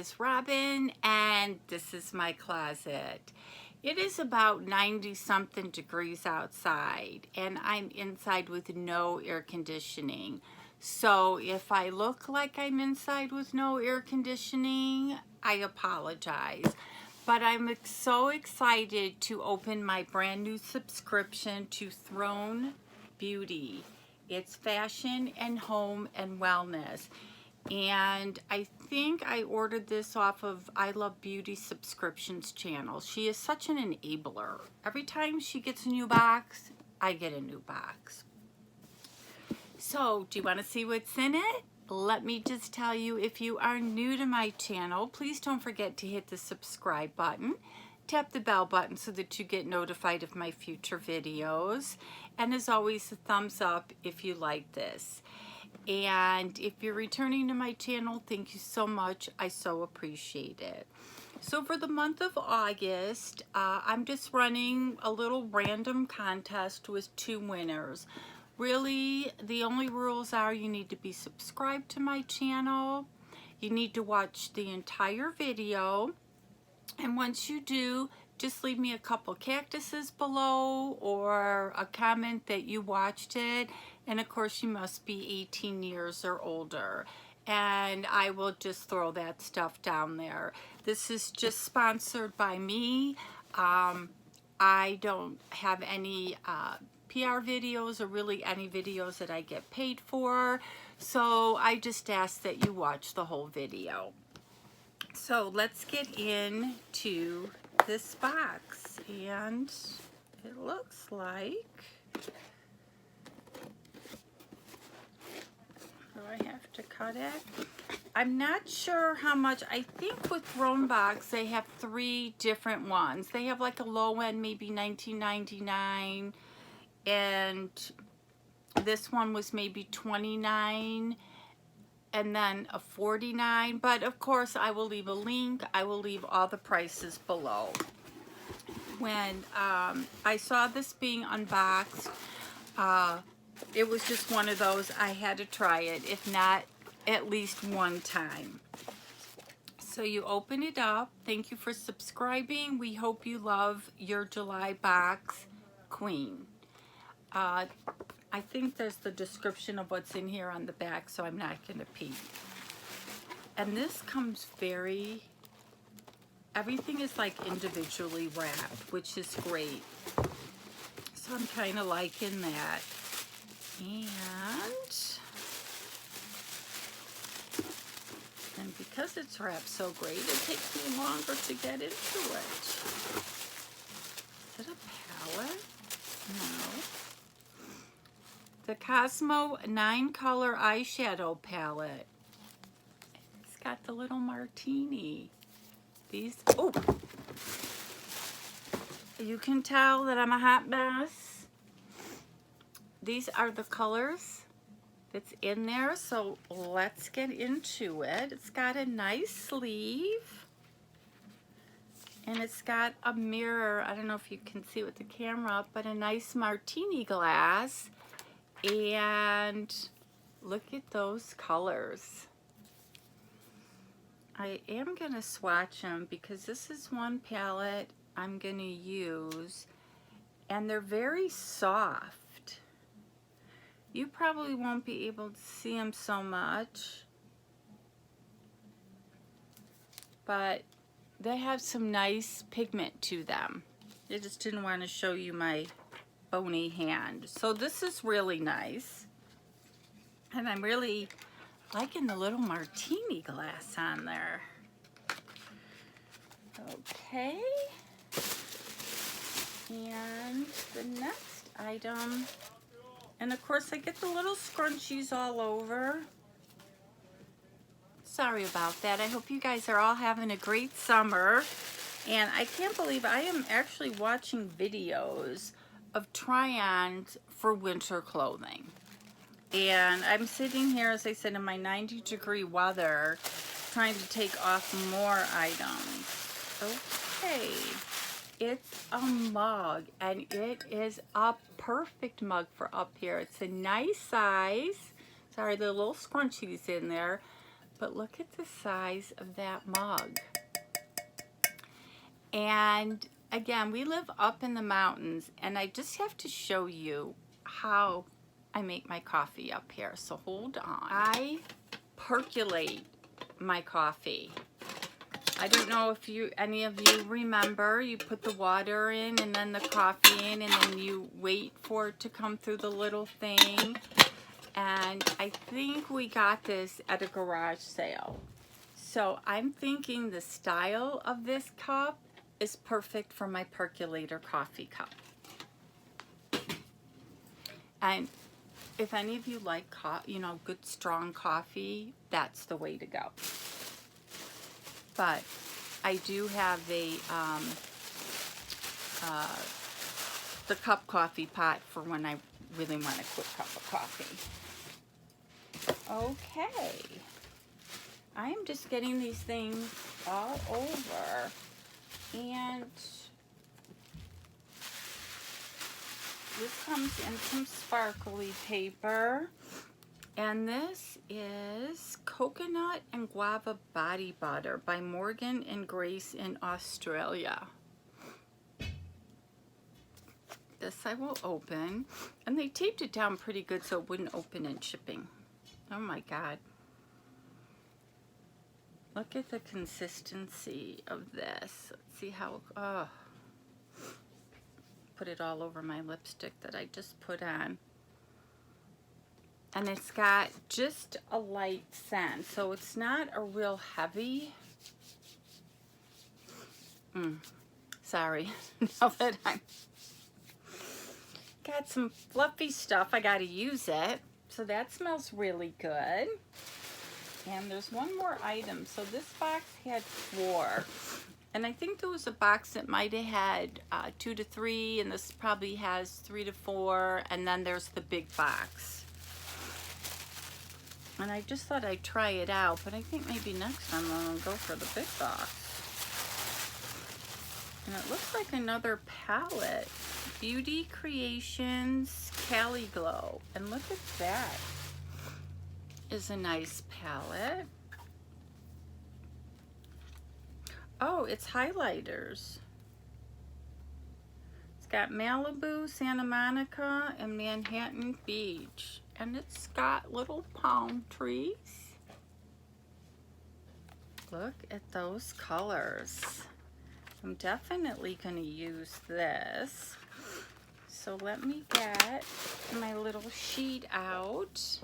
is Robin, and this is my closet. It is about 90 something degrees outside, and I'm inside with no air conditioning. So if I look like I'm inside with no air conditioning, I apologize. But I'm so excited to open my brand new subscription to Throne Beauty. It's fashion and home and wellness. And I think I ordered this off of I Love Beauty Subscriptions channel. She is such an enabler. Every time she gets a new box, I get a new box. So, do you want to see what's in it? Let me just tell you, if you are new to my channel, please don't forget to hit the subscribe button. Tap the bell button so that you get notified of my future videos. And as always, a thumbs up if you like this. And if you're returning to my channel, thank you so much. I so appreciate it. So for the month of August, I'm just running a little random contest with 2 winners. Really, the only rules are you need to be subscribed to my channel. You need to watch the entire video. And once you do, just leave me a couple cactuses below or a comment that you watched it. And of course, you must be 18 years or older. And I will just throw that stuff down there. This is just sponsored by me. I don't have any PR videos or really any videos that I get paid for. So I just ask that you watch the whole video. So let's get into this box, and it looks like, do I have to cut it? I'm not sure how much. I think with Thronebox they have 3 different ones. They have like a low end, maybe $19.99, and this one was maybe $29, and then a $49. But of course, I will leave a link. I will leave all the prices below. When I saw this being unboxed, it was just one of those, I had to try it, if not at least one time. So you open it up. Thank you for subscribing. We hope you love your July box, Queen. I think there's the description of what's in here on the back, so I'm not going to peek. And this comes everything is like individually wrapped, which is great. So I'm kind of liking that. And because it's wrapped so great, it takes me longer to get into it. Is it a palette? No. The Cosmo 9-color eyeshadow palette. It's got the little martini. These, oh! You can tell that I'm a hot mess. These are the colors that's in there, so let's get into it. It's got a nice sleeve. And it's got a mirror. I don't know if you can see with the camera, but a nice martini glass. And look at those colors. I am going to swatch them because this is one palette I'm going to use, and they're very soft. You probably won't be able to see them so much, but they have some nice pigment to them. I just didn't want to show you my bony hand. So this is really nice, and I'm really liking the little martini glass on there. Okay, and the next item, and of course I get the little scrunchies all over. Sorry about that. I hope you guys are all having a great summer, and I can't believe I am actually watching videos of try-ons for winter clothing. And I'm sitting here, as I said, in my 90-degree weather, trying to take off more items. Okay, it's a mug, and it is a perfect mug for up here. It's a nice size. Sorry, there are little scrunchies in there, but look at the size of that mug. And again, we live up in the mountains, and I just have to show you how I make my coffee up here. So hold on. I percolate my coffee. I don't know if any of you remember, you put the water in and then the coffee in, and then you wait for it to come through the little thing. And I think we got this at a garage sale. So I'm thinking the style of this cup is perfect for my percolator coffee cup. And if any of you like good strong coffee, that's the way to go. But I do have the cup coffee pot for when I really want a quick cup of coffee. Okay. I am just getting these things all over. And this comes in some sparkly paper. And this is Coconut and Guava Body Butter by Morgan and Grace in Australia. This I will open. And they taped it down pretty good so it wouldn't open in shipping. Oh my God. Look at the consistency of this. Let's see how, put it all over my lipstick that I just put on. And it's got just a light scent, so it's not a real heavy. Sorry, now that I'm got some fluffy stuff, I gotta use it. So that smells really good. And there's one more item. So this box had 4. And I think there was a box that might have had 2 to 3, and this probably has 3 to 4, and then there's the big box. And I just thought I'd try it out, but I think maybe next time I'm gonna go for the big box. And it looks like another palette. Beauty Creations Cali Glow. And look at that. Is a nice palette. Oh, it's highlighters. It's got Malibu, Santa Monica, and Manhattan Beach. And it's got little palm trees. Look at those colors. I'm definitely going to use this. So let me get my little sheet out.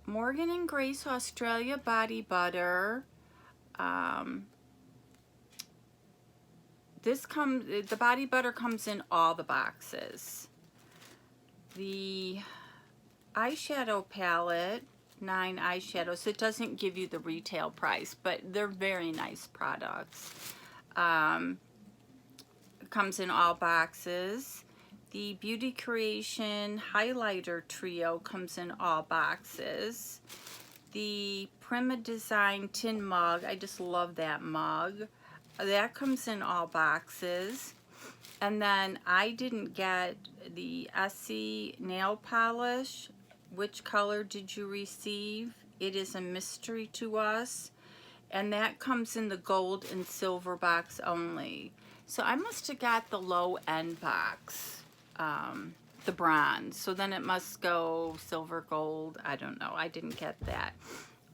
Morgan and Grace Australia Body Butter. The body butter comes in all the boxes. The eyeshadow palette, 9 eyeshadows. It doesn't give you the retail price, but they're very nice products. It comes in all boxes. The Beauty Creation Highlighter Trio comes in all boxes. The Prima Design Tin Mug, I just love that mug. That comes in all boxes. And then I didn't get the Essie nail polish. Which color did you receive? It is a mystery to us. And that comes in the gold and silver box only. So I must have got the low end box, the bronze. So then it must go silver, gold. I don't know. I didn't get that.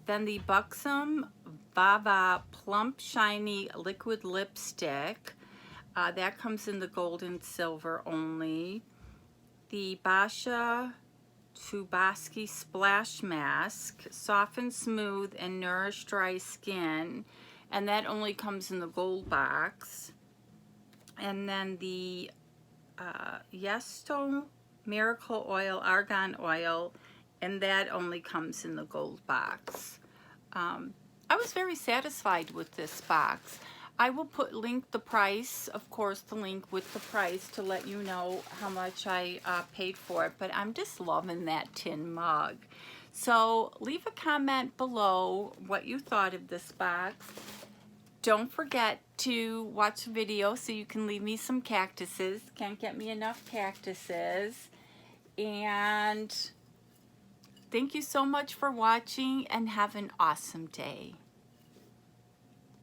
Then the Buxom Vava Plump Shiny Liquid Lipstick. That comes in the gold and silver only. The Basha Chubasky Splash Mask, Soft and Smooth and Nourish Dry Skin. And that only comes in the gold box. And then the Yesto Miracle Oil, Argan Oil, and that only comes in the gold box. I was very satisfied with this box. I will link the price, of course, the link with the price to let you know how much I paid for it, but I'm just loving that tin mug. So leave a comment below what you thought of this box. Don't forget to watch the video so you can leave me some cactuses. Can't get me enough cactuses. And Thank you so much for watching and have an awesome day.